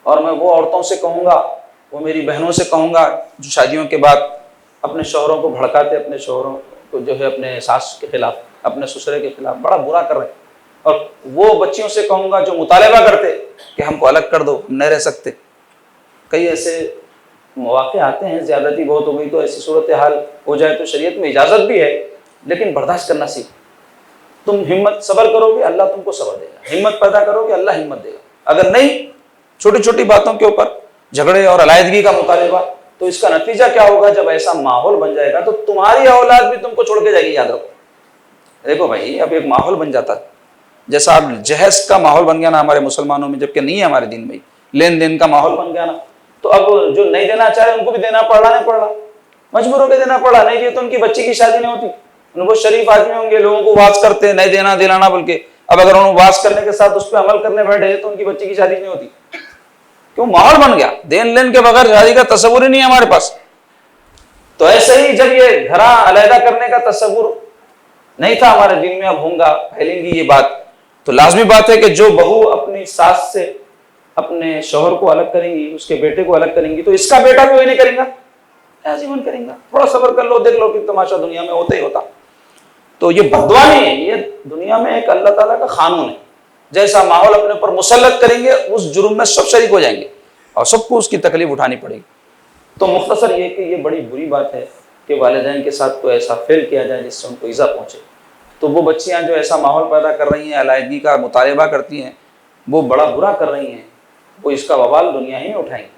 اور میں وہ عورتوں سے کہوں گا، وہ میری بہنوں سے کہوں گا جو شادیوں کے بعد اپنے شوہروں کو بھڑکاتے، اپنے شوہروں کو جو ہے اپنے ساس کے خلاف، اپنے سسرے کے خلاف بڑا برا کر رہے ہیں، اور وہ بچیوں سے کہوں گا جو مطالبہ کرتے کہ ہم کو الگ کر دو، ہم نہیں رہ سکتے۔ کئی ایسے مواقع آتے ہیں، زیادتی بہت ہو گئی تو ایسی صورتحال ہو جائے تو شریعت میں اجازت بھی ہے، لیکن برداشت کرنا سیکھ۔ تم ہمت صبر کرو گے، اللہ تم کو صبر دے گا، ہمت پیدا کرو گے، اللہ ہمت دے گا۔ اگر نہیں، چھوٹی چھوٹی باتوں کے اوپر جھگڑے اور علیحدگی کا مطالبہ، تو اس کا نتیجہ کیا ہوگا؟ جب ایسا ماحول بن جائے گا تو تمہاری اولاد بھی تم کو چھوڑ کے جائے گی، یاد رکھو۔ دیکھو بھائی، اب ایک ماحول بن جاتا ہے، جیسا اب جہیز کا ماحول بن گیا نا ہمارے مسلمانوں میں، جبکہ نہیں ہے ہمارے دین میں، لین دین کا ماحول بن گیا نا، تو اب جو نہیں دینا چاہے ان کو بھی دینا پڑ رہا، نہیں پڑ رہا، مجبور ہو کے دینا پڑ رہا، نہیں دیے تو ان کی بچی کی شادی نہیں ہوتی۔ ان کو شریف آدمی ہوں گے، لوگوں کو واز کرتے نہیں دینا دلانا بول کے، اب اگر انہوں واز کرنے کے ساتھ اس پہ عمل کرنے بیٹھے تو ان کی بچی کی شادی نہیں ہوتی، کیوں؟ ماحول بن گیا، دین لین کے بغیر شادی کا تصور ہی نہیں ہے ہمارے پاس۔ تو ایسے ہی جب یہ گھرا علیحدہ کرنے کا تصور نہیں تھا ہمارے دین میں، اب ہوں گا، پھیلیں گی یہ بات، تو لازمی بات ہے کہ جو بہو اپنی ساس سے اپنے شوہر کو الگ کریں گی، اس کے بیٹے کو الگ کریں گی، تو اس کا بیٹا بھی وہی نہیں کریں گا، لازماً کریں گا۔ تھوڑا صبر کر لو، دیکھ لو کہ تماشا دنیا میں ہوتا ہی ہوتا۔ تو یہ بددعا نہیں ہے، یہ دنیا میں ایک اللہ تعالیٰ کا قانون ہے، جیسا ماحول اپنے اوپر مسلط کریں گے اس جرم میں سب شریک ہو جائیں گے اور سب کو اس کی تکلیف اٹھانی پڑے گی۔ تو مختصر یہ کہ یہ بڑی بری بات ہے کہ والدین کے ساتھ کوئی ایسا فعل کیا جائے جس سے ان کو ایذا پہنچے۔ تو وہ بچیاں جو ایسا ماحول پیدا کر رہی ہیں، علیحدگی کا مطالبہ کرتی ہیں، وہ بڑا برا کر رہی ہیں، وہ اس کا وبال دنیا ہی میں اٹھائیں گی۔